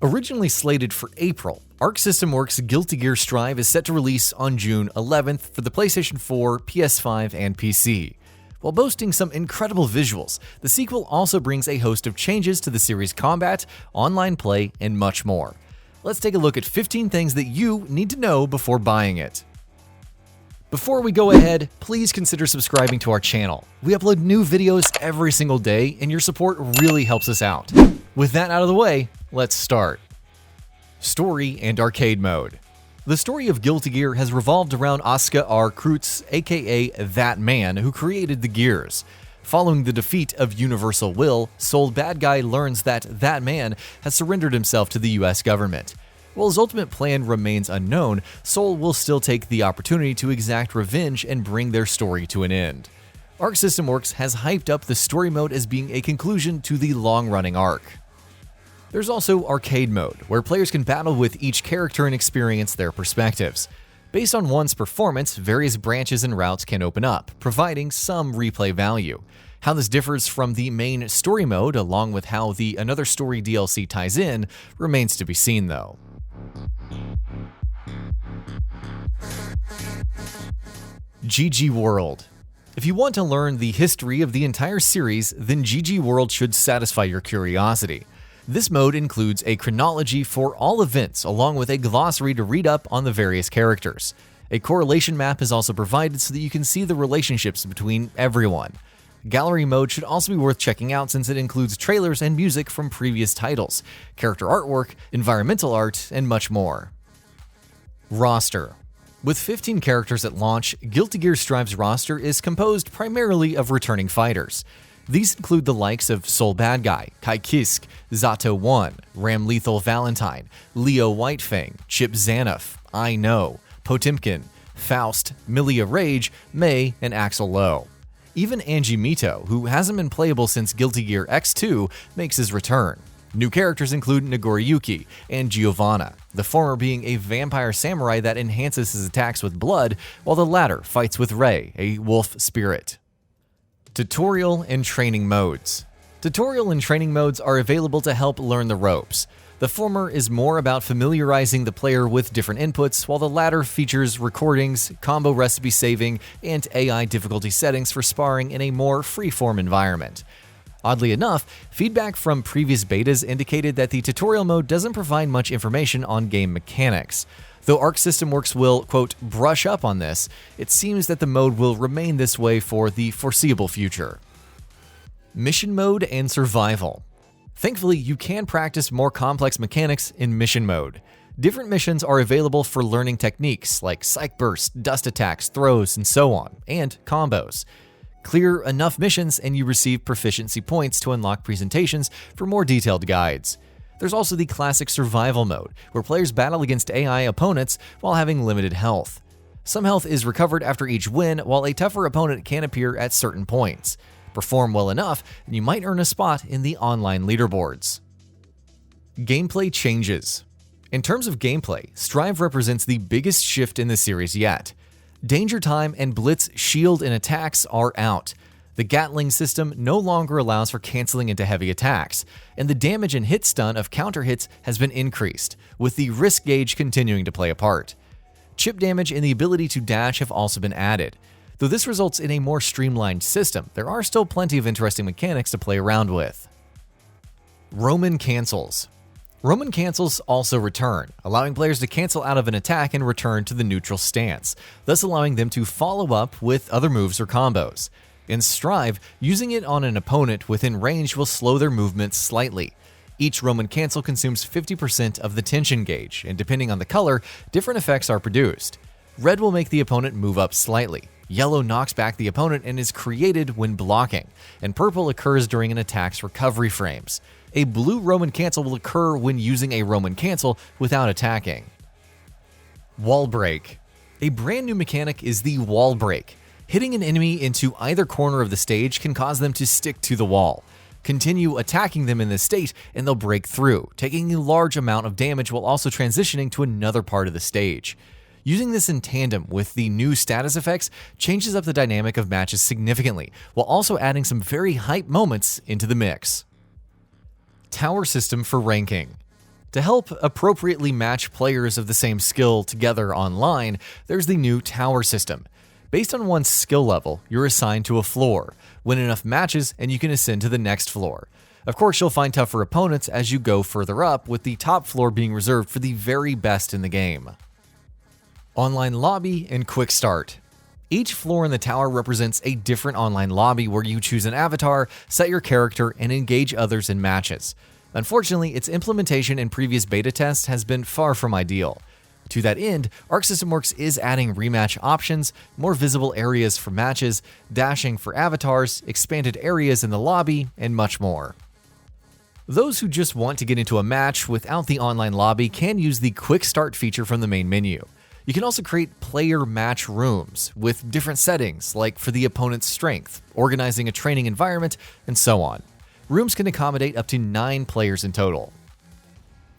Originally slated for April, Arc System Works' Guilty Gear Strive is set to release on June 11th for the PlayStation 4, PS5, and PC. While boasting some incredible visuals, the sequel also brings a host of changes to the series' combat, online play, and much more. Let's take a look at 15 things that you need to know before buying it. Before we go ahead, please consider subscribing to our channel. We upload new videos every single day, and your support really helps us out. With that out of the way, let's start. Story and Arcade Mode. The story of Guilty Gear has revolved around Asuka R. Kreutz, aka That Man, who created the gears. Following the defeat of Universal Will, Soul Bad Guy learns that That Man has surrendered himself to the US government. While his ultimate plan remains unknown, Soul will still take the opportunity to exact revenge and bring their story to an end. Arc System Works has hyped up the story mode as being a conclusion to the long-running arc. There's also Arcade Mode, where players can battle with each character and experience their perspectives. Based on one's performance, various branches and routes can open up, providing some replay value. How this differs from the main story mode, along with how the Another Story DLC ties in, remains to be seen though. GG World. If you want to learn the history of the entire series, then GG World should satisfy your curiosity. This mode includes a chronology for all events along with a glossary to read up on the various characters. A correlation map is also provided so that you can see the relationships between everyone. Gallery mode should also be worth checking out since it includes trailers and music from previous titles, character artwork, environmental art, and much more. Roster. With 15 characters at launch, Guilty Gear Strive's roster is composed primarily of returning fighters. These include the likes of Soul Bad Guy, Kai Kisk, Zato 1, Ram Lethal Valentine, Leo Whitefang, Chip Zanoff, I Know, Potemkin, Faust, Milia Rage, May, and Axel Lowe. Even Angie Mito, who hasn't been playable since Guilty Gear X2, makes his return. New characters include Nagoriyuki and Giovanna, the former being a vampire samurai that enhances his attacks with blood, while the latter fights with Rei, a wolf spirit. Tutorial and Training Modes. Tutorial and training modes are available to help learn the ropes. The former is more about familiarizing the player with different inputs, while the latter features recordings, combo recipe saving, and AI difficulty settings for sparring in a more free-form environment. Oddly enough, feedback from previous betas indicated that the tutorial mode doesn't provide much information on game mechanics. Though Arc System Works will, quote, brush up on this, it seems that the mode will remain this way for the foreseeable future. Mission Mode and Survival. Thankfully, you can practice more complex mechanics in Mission Mode. Different missions are available for learning techniques like Psych Burst, Dust Attacks, Throws, and so on, and combos. Clear enough missions and you receive proficiency points to unlock presentations for more detailed guides. There's also the classic survival mode, where players battle against AI opponents while having limited health. Some health is recovered after each win, while a tougher opponent can appear at certain points. Perform well enough, and you might earn a spot in the online leaderboards. Gameplay changes. In terms of gameplay, Strive represents the biggest shift in the series yet. Danger Time and Blitz shield and attacks are out. The Gatling system no longer allows for canceling into heavy attacks, and the damage and hit stun of counter hits has been increased, with the risk gauge continuing to play a part. Chip damage and the ability to dash have also been added. Though this results in a more streamlined system, there are still plenty of interesting mechanics to play around with. Roman cancels. Roman cancels also return, allowing players to cancel out of an attack and return to the neutral stance, thus allowing them to follow up with other moves or combos. In Strive, using it on an opponent within range will slow their movements slightly. Each Roman cancel consumes 50% of the tension gauge, and depending on the color, different effects are produced. Red will make the opponent move up slightly, yellow knocks back the opponent and is created when blocking, and purple occurs during an attack's recovery frames. A blue Roman cancel will occur when using a Roman cancel without attacking. Wall Break. A brand new mechanic is the Wall Break. Hitting an enemy into either corner of the stage can cause them to stick to the wall. Continue attacking them in this state and they'll break through, taking a large amount of damage while also transitioning to another part of the stage. Using this in tandem with the new status effects changes up the dynamic of matches significantly, while also adding some very hype moments into the mix. Tower system for ranking. To help appropriately match players of the same skill together online, there's the new tower system. Based on one's skill level, you're assigned to a floor, win enough matches, and you can ascend to the next floor. Of course, you'll find tougher opponents as you go further up, with the top floor being reserved for the very best in the game. Online Lobby and Quick Start. Each floor in the tower represents a different online lobby where you choose an avatar, set your character, and engage others in matches. Unfortunately, its implementation in previous beta tests has been far from ideal. To that end, Arc System Works is adding rematch options, more visible areas for matches, dashing for avatars, expanded areas in the lobby, and much more. Those who just want to get into a match without the online lobby can use the Quick Start feature from the main menu. You can also create player match rooms with different settings, like for the opponent's strength, organizing a training environment, and so on. Rooms can accommodate up to 9 players in total.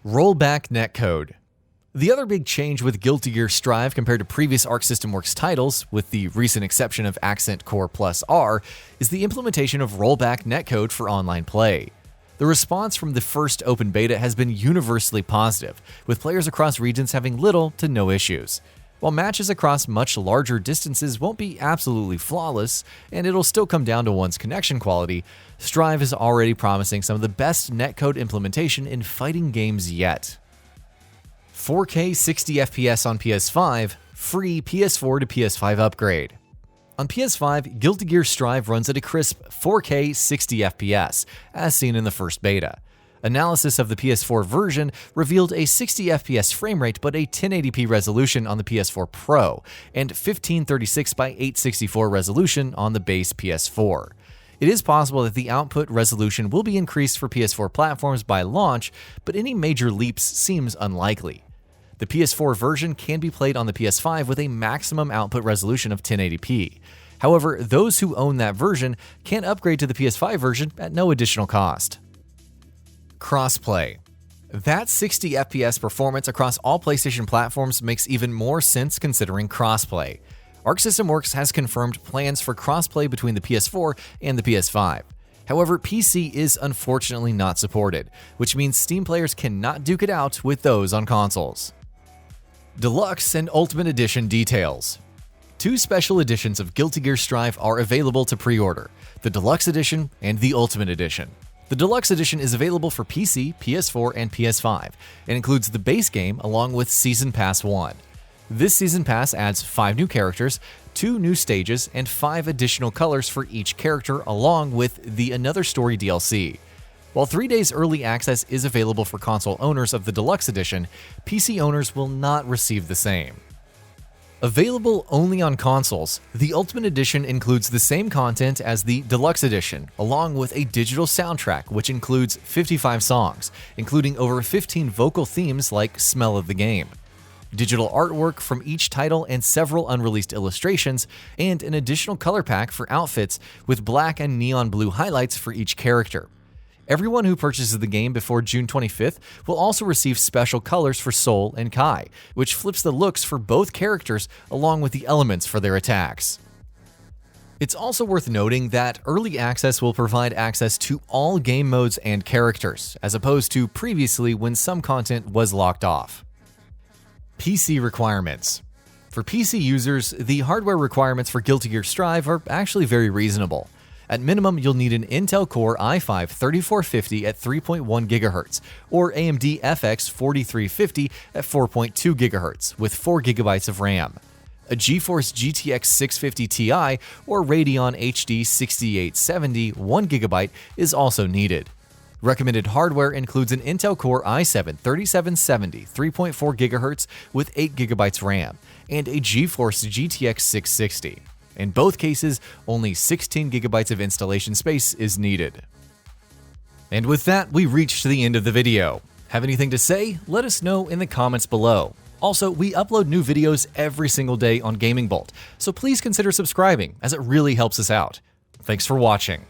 Rollback netcode. The other big change with Guilty Gear Strive compared to previous Arc System Works titles, with the recent exception of Accent Core Plus R, is the implementation of rollback netcode for online play. The response from the first open beta has been universally positive, with players across regions having little to no issues. While matches across much larger distances won't be absolutely flawless, and it'll still come down to one's connection quality, Strive is already promising some of the best netcode implementation in fighting games yet. 4K 60 FPS on PS5, free PS4 to PS5 upgrade. On PS5, Guilty Gear Strive runs at a crisp 4K 60 FPS, as seen in the first beta. Analysis of the PS4 version revealed a 60 FPS frame rate but a 1080p resolution on the PS4 Pro, and 1536 by 864 resolution on the base PS4. It is possible that the output resolution will be increased for PS4 platforms by launch, but any major leaps seems unlikely. The PS4 version can be played on the PS5 with a maximum output resolution of 1080p. However, those who own that version can upgrade to the PS5 version at no additional cost. Crossplay. That 60 FPS performance across all PlayStation platforms makes even more sense considering crossplay. Arc System Works has confirmed plans for crossplay between the PS4 and the PS5. However, PC is unfortunately not supported, which means Steam players cannot duke it out with those on consoles. Deluxe and Ultimate Edition details. 2 special editions of Guilty Gear Strive are available to pre-order, the Deluxe Edition and the Ultimate Edition. The Deluxe Edition is available for PC, PS4, and PS5, and includes the base game along with Season Pass 1. This Season Pass adds 5 new characters, 2 new stages, and 5 additional colors for each character along with the Another Story DLC. While 3 days early access is available for console owners of the Deluxe Edition, PC owners will not receive the same. Available only on consoles, the Ultimate Edition includes the same content as the Deluxe Edition, along with a digital soundtrack which includes 55 songs, including over 15 vocal themes like Smell of the Game, digital artwork from each title and several unreleased illustrations, and an additional color pack for outfits with black and neon blue highlights for each character. Everyone who purchases the game before June 25th will also receive special colors for Sol and Kai, which flips the looks for both characters along with the elements for their attacks. It's also worth noting that early access will provide access to all game modes and characters, as opposed to previously when some content was locked off. PC requirements. For PC users, the hardware requirements for Guilty Gear Strive are actually very reasonable. At minimum, you'll need an Intel Core i5-3450 at 3.1 GHz or AMD FX 4350 at 4.2 GHz with 4 GB of RAM. A GeForce GTX 650 Ti or Radeon HD 6870 1 GB is also needed. Recommended hardware includes an Intel Core i7-3770 3.4 GHz with 8 GB RAM and a GeForce GTX 660. In both cases, only 16 GB of installation space is needed. And with that, we reached the end of the video. Have anything to say? Let us know in the comments below. Also, we upload new videos every single day on Gaming Bolt, so please consider subscribing as it really helps us out. Thanks for watching.